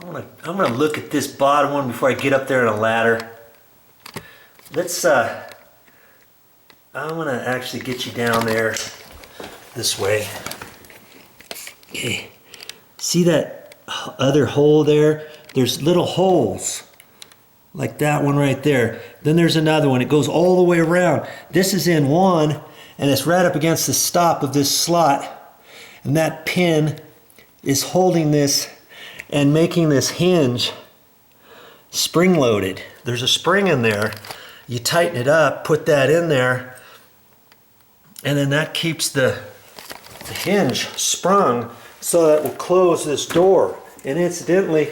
I'm gonna look at this bottom one before I get up there on a ladder. Let's I'm gonna actually get you down there this way. Okay. See that other hole there? There's little holes like that one right there. Then there's another one. It goes all the way around. This is in one, and it's right up against the stop of this slot. And that pin is holding this and making this hinge spring-loaded. There's a spring in there. You tighten it up, put that in there, and then that keeps the hinge sprung so that it will close this door. And incidentally,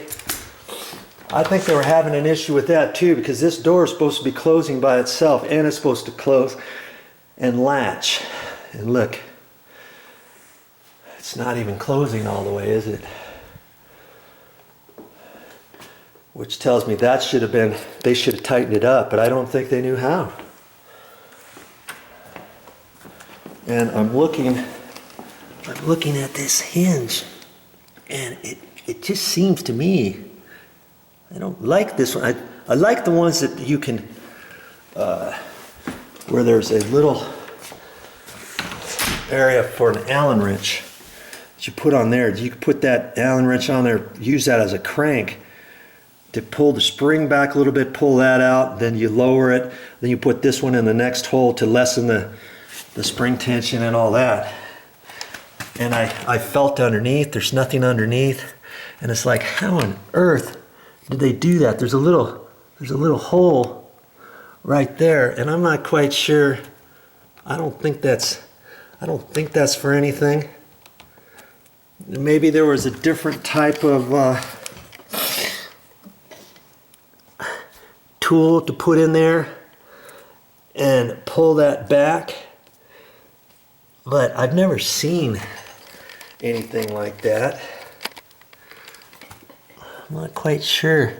I think they were having an issue with that too, because this door is supposed to be closing by itself, and it's supposed to close and latch. And look, it's not even closing all the way, is it? Which tells me that should have been, they should have tightened it up, but I don't think they knew how. And I'm looking at this hinge, and it just seems to me, I don't like this one. I like the ones that you can, where there's a little area for an Allen wrench that you put on there. You can put that Allen wrench on there, use that as a crank to pull the spring back a little bit, pull that out, then you lower it, then you put this one in the next hole to lessen the spring tension and all that. And I felt underneath, there's nothing underneath, and it's like, how on earth did they do that? There's a little hole right there, and I'm not quite sure. I don't think that's for anything. Maybe there was a different type of tool to put in there and pull that back, but I've never seen anything like that. I'm not quite sure.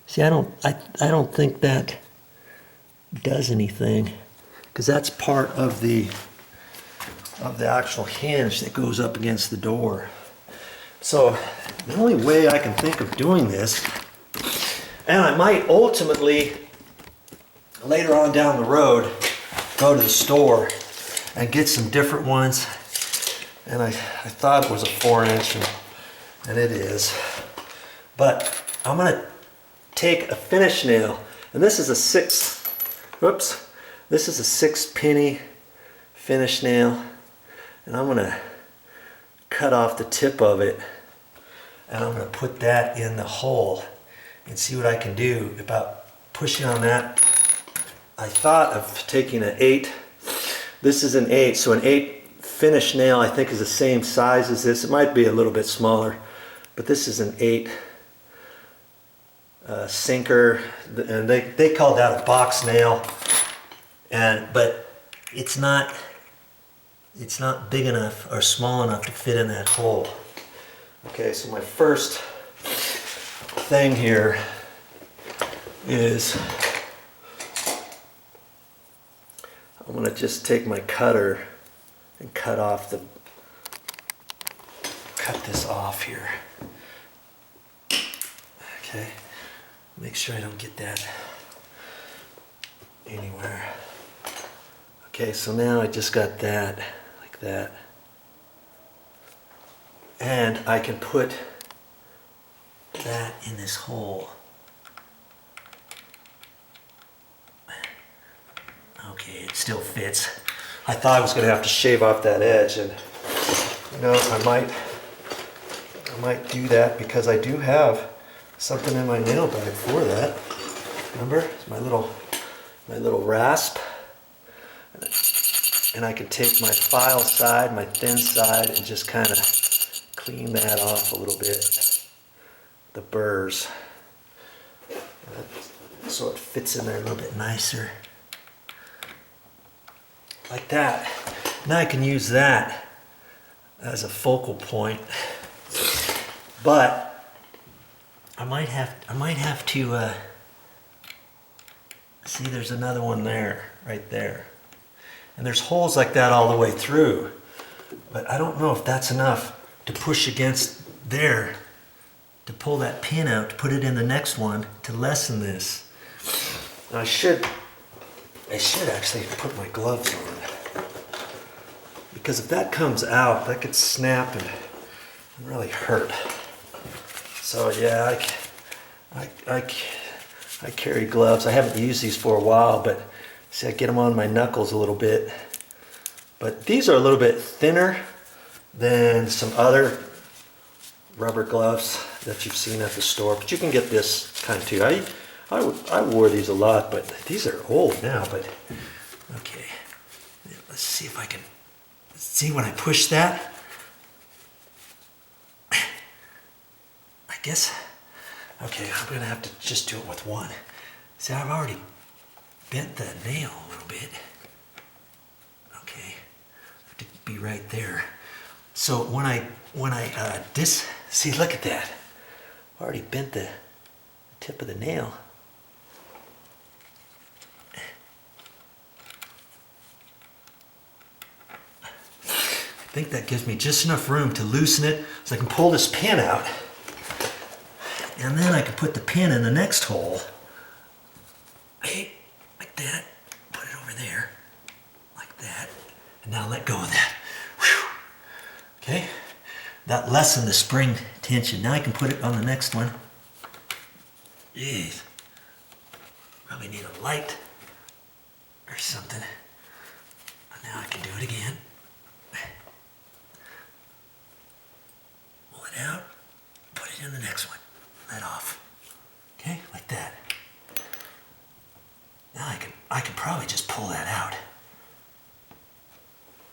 See, I don't think that does anything, because that's part of the actual hinge that goes up against the door. So the only way I can think of doing this, and I might ultimately later on down the road go to the store and get some different ones, and I thought it was a 4-inch, and it is. But I'm gonna take a finish nail, and this is a 6-penny finish nail, and I'm gonna cut off the tip of it, and I'm gonna put that in the hole and see what I can do about pushing on that. I thought of taking an 8. This is an 8, so an 8 finish nail I think is the same size as this. It might be a little bit smaller, but this is an 8 sinker, and they call that a box nail, but it's not big enough or small enough to fit in that hole. Okay, so my first thing here is I'm going to just take my cutter and cut this off here. Okay, make sure I don't get that anywhere. Okay, so now I just got that, like that. And I can put that in this hole. Okay, it still fits. I thought I was going to have to shave off that edge, and you know, I might do that, because I do have something in my nail bag for that. Remember? It's my little rasp. And I can take my file side, my thin side, and just kind of clean that off a little bit, the burrs, so it fits in there a little bit nicer, like that. Now I can use that as a focal point, but I might have to see, there's another one there, right there. And there's holes like that all the way through, but I don't know if that's enough to push against there to pull that pin out, to put it in the next one, to lessen this. Now I should actually put my gloves on, because if that comes out, that could snap and really hurt. So yeah, I carry gloves. I haven't used these for a while, but see, I get them on my knuckles a little bit. But these are a little bit thinner than some other rubber gloves that you've seen at the store. But you can get this kind too. I wore these a lot, but these are old now. But okay, let's see if I can see when I push that. I guess. Okay, I'm gonna have to just do it with one. See, I've already bent the nail a little bit. Okay, I have to be right there. So when I see, look at that. I already bent the tip of the nail. I think that gives me just enough room to loosen it so I can pull this pin out. And then I can put the pin in the next hole. Like that. Put it over there. Like that. And now let go of that. Whew. Okay. That lessened the spring tension. Now I can put it on the next one. Jeez. Probably need a light or something. Now I can do it again. Pull it out. Put it in the next one. Let off. Okay, like that. Now I can probably just pull that out.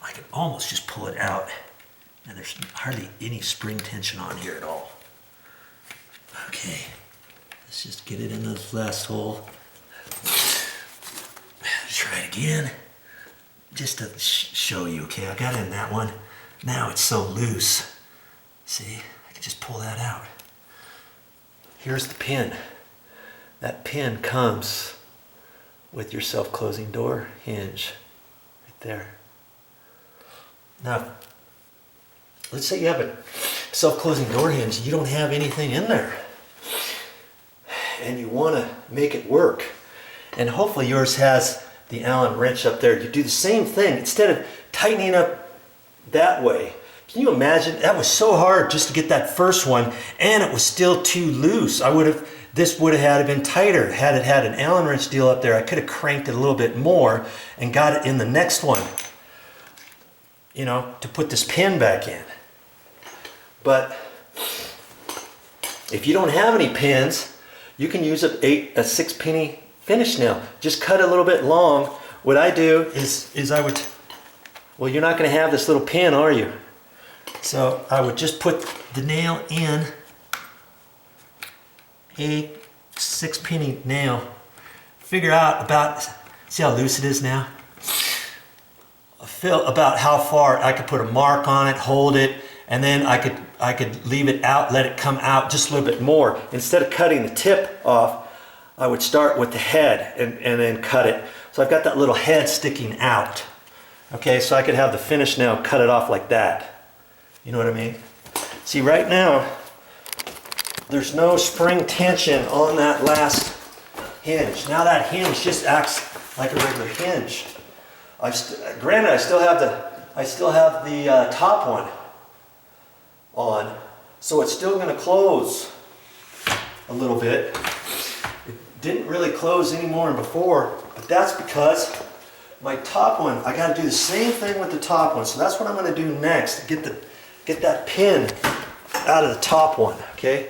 I can almost just pull it out. And there's hardly any spring tension on here at all. Okay, let's just get it in this last hole. Try it again. Just to show you, okay, I got it in that one. Now it's so loose. See, I can just pull that out. Here's the pin. That pin comes with your self-closing door hinge right there. Now, let's say you have a self-closing door hinge, you don't have anything in there, and you want to make it work. And hopefully yours has the Allen wrench up there. You do the same thing. Instead of tightening up that way, can you imagine? That was so hard just to get that first one, and it was still too loose. This would have had to been tighter. Had it had an Allen wrench deal up there, I could have cranked it a little bit more and got it in the next one, you know, to put this pin back in. But if you don't have any pins, you can use a 6-penny finish nail. Just cut it a little bit long. What I do is I would, well, you're not going to have this little pin, are you? So I would just put the nail in a 6-penny nail. Figure out about, see how loose it is now? Feel about how far I could put a mark on it, hold it, and then I could leave it out, let it come out just a little bit more. Instead of cutting the tip off, I would start with the head and then cut it. So I've got that little head sticking out. Okay, so I could have the finish nail cut it off like that. You know what I mean? See, right now, there's no spring tension on that last hinge. Now that hinge just acts like a regular hinge. Granted, I still have the top one on, so it's still going to close a little bit. It didn't really close any more than before, but that's because my top one, I got to do the same thing with the top one. So that's what I'm going to do next, get that pin out of the top one. Okay,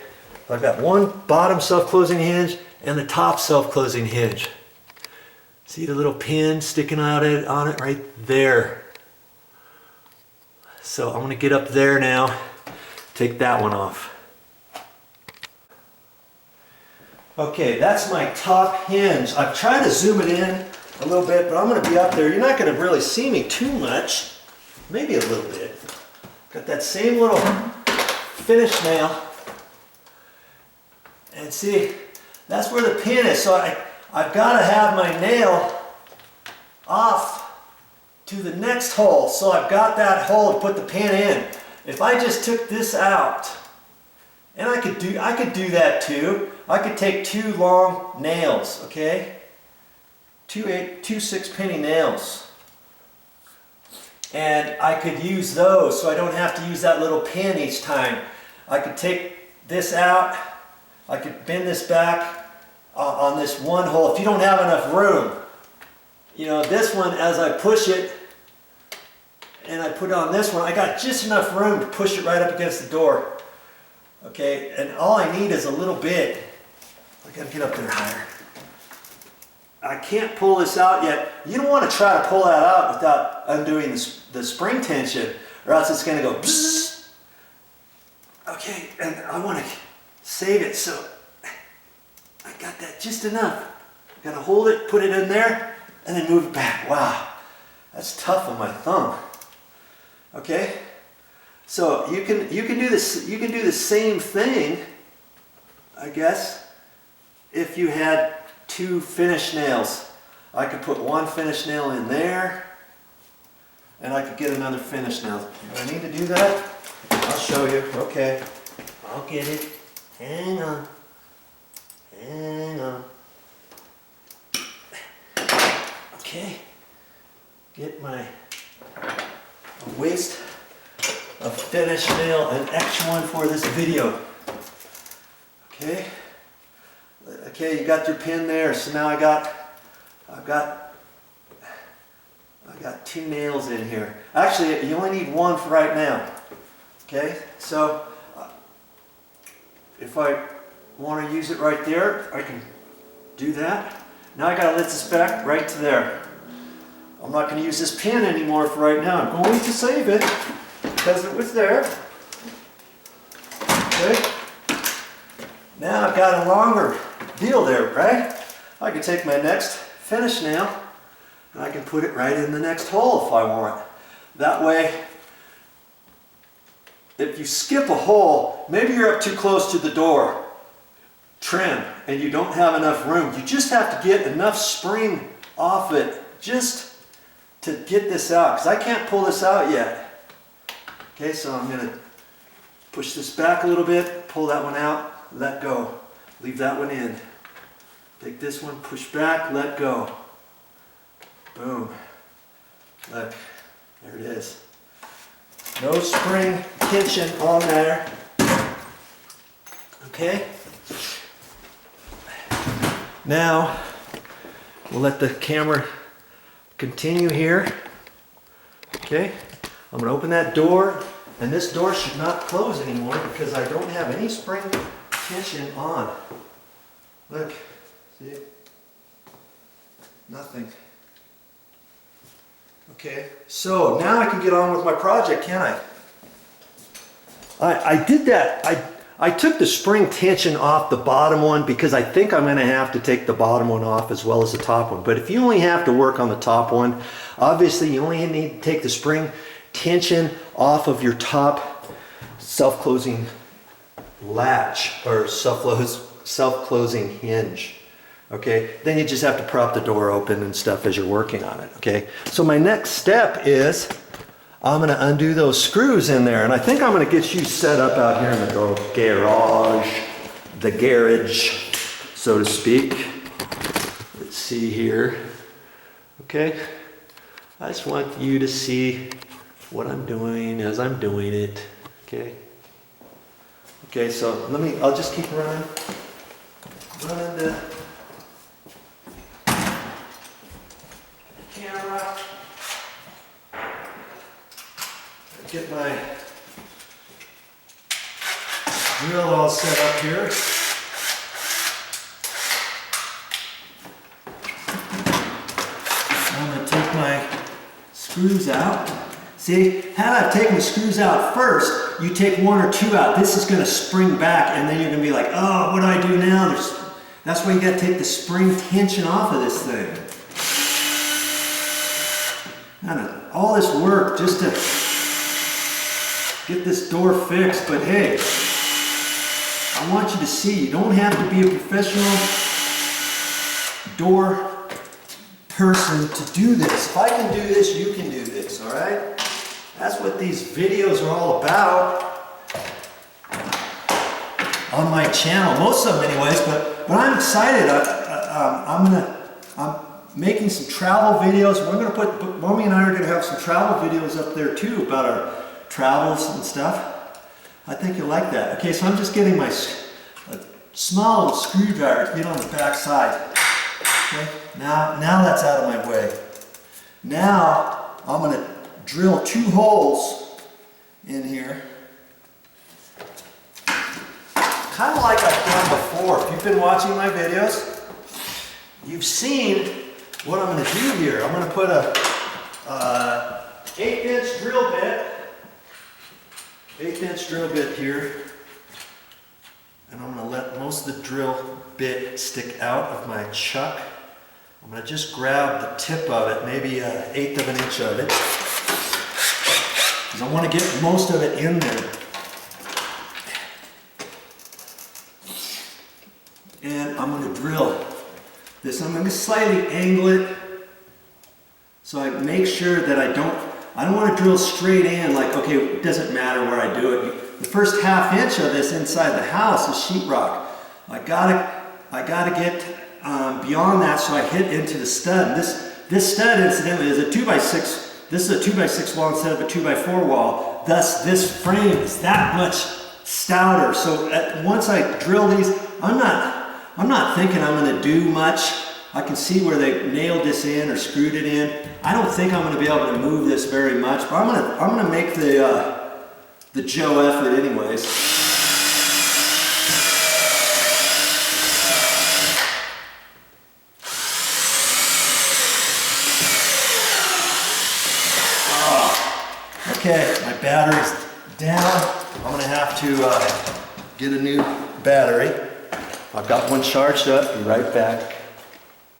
I've got one bottom self-closing hinge and the top self-closing hinge. See the little pin sticking out on it right there. So I'm going to get up there now, take that one off. Okay, that's my top hinge. I've tried to zoom it in a little bit, but I'm going to be up there. You're not going to really see me too much, maybe a little bit. Got that same little finish nail. And see, that's where the pin is. So I've got to have my nail off to the next hole. So I've got that hole to put the pin in. If I just took this out And I could do that too. I could take 2 long nails, okay? 2 6-penny nails. And I could use those so I don't have to use that little pin each time. I could take this out. I could bend this back on this one hole. If you don't have enough room, you know, this one, as I push it and I put it on this one, I got just enough room to push it right up against the door. Okay, and all I need is a little bit. I gotta get up there higher. I can't pull this out yet. You don't want to try to pull that out without undoing the spring tension, or else it's gonna go bzzz. Okay, and I want to save it, so I got that just enough. Gotta hold it, put it in there, and then move it back. Wow, that's tough on my thumb. Okay, so you can do this. You can do the same thing, I guess, if you had 2 finish nails. I could put 1 finish nail in there, and I could get another finish nail. Do I need to do that? I'll show you. Okay, I'll get it. Hang on. Hang on. Okay, get my waste of finish nail, an extra one for this video. Okay, okay, you got your pin there. So now I've got 2 nails in here. Actually, you only need 1 for right now. Okay, so if I want to use it right there, I can do that. Now I gotta let this back right to there. I'm not going to use this pin anymore for right now. I'm going to save it because it was there. Okay. Now I've got a longer deal there, right? I can take my next finish nail and I can put it right in the next hole if I want. That way, if you skip a hole, maybe you're up too close to the door trim and you don't have enough room. You just have to get enough spring off it just to get this out, because I can't pull this out yet. Okay, so I'm going to push this back a little bit, pull that one out, let go. Leave that one in. Take this one, push back, let go. Boom. Look, there it is. No spring tension on there. Okay. Now, we'll let the camera continue here. Okay, I'm going to open that door, and this door should not close anymore because I don't have any spring tension on. Look, see? Nothing. Okay, so now I can get on with my project, can I? I did that. I took the spring tension off the bottom one because I think I'm going to have to take the bottom one off as well as the top one. But if you only have to work on the top one, obviously you only need to take the spring tension off of your top self-closing latch or self-closing hinge. Okay, then you just have to prop the door open and stuff as you're working on it. Okay, so my next step is I'm going to undo those screws in there, and I think I'm going to get you set up out here in the garage, so to speak. Let's see here. Okay, I just want you to see what I'm doing as I'm doing it. Okay. Okay, so I'll just keep running the camera. Get my drill all set up here. I'm going to take my screws out. See, had I taken the screws out first, you take 1 or 2 out. This is going to spring back, and then you're going to be like, oh, what do I do now? That's why you got to take the spring tension off of this thing. And all this work just to get this door fixed, but hey, I want you to see, you don't have to be a professional door person to do this. If I can do this, you can do this, all right? That's what these videos are all about. on my channel, most of them anyways, but I'm excited. I'm making some travel videos. We're gonna put, Mommy and I are gonna have some travel videos up there too about our travels and stuff. I think you'll like that. Okay, so I'm just getting my small little screwdriver to get on the back side. Okay, now that's out of my way. Now I'm gonna drill 2 holes in here. Kind of like I've done before. If you've been watching my videos, you've seen what I'm going to do here. I'm going to put a 1/8" drill bit, 1/8" drill bit here, and I'm going to let most of the drill bit stick out of my chuck. I'm going to just grab the tip of it, maybe 1/8 of an inch of it, because I want to get most of it in there. And I'm going to drill this. I'm going to slightly angle it so I make sure that I don't want to drill straight in like, okay, it doesn't matter where I do it. The first 1/2 inch of this inside the house is sheetrock. I gotta get beyond that, so I hit into the stud. This stud, incidentally, is a 2x6. This is a 2x6 wall instead of a 2x4 wall. Thus, this frame is that much stouter. So once I drill these, I'm not thinking I'm going to do much. I can see where they nailed this in or screwed it in. I don't think I'm going to be able to move this very much, but I'm going to make the Joe effort anyways. Okay, my battery's down. I'm going to have to get a new battery. I've got one charged up. Be right back.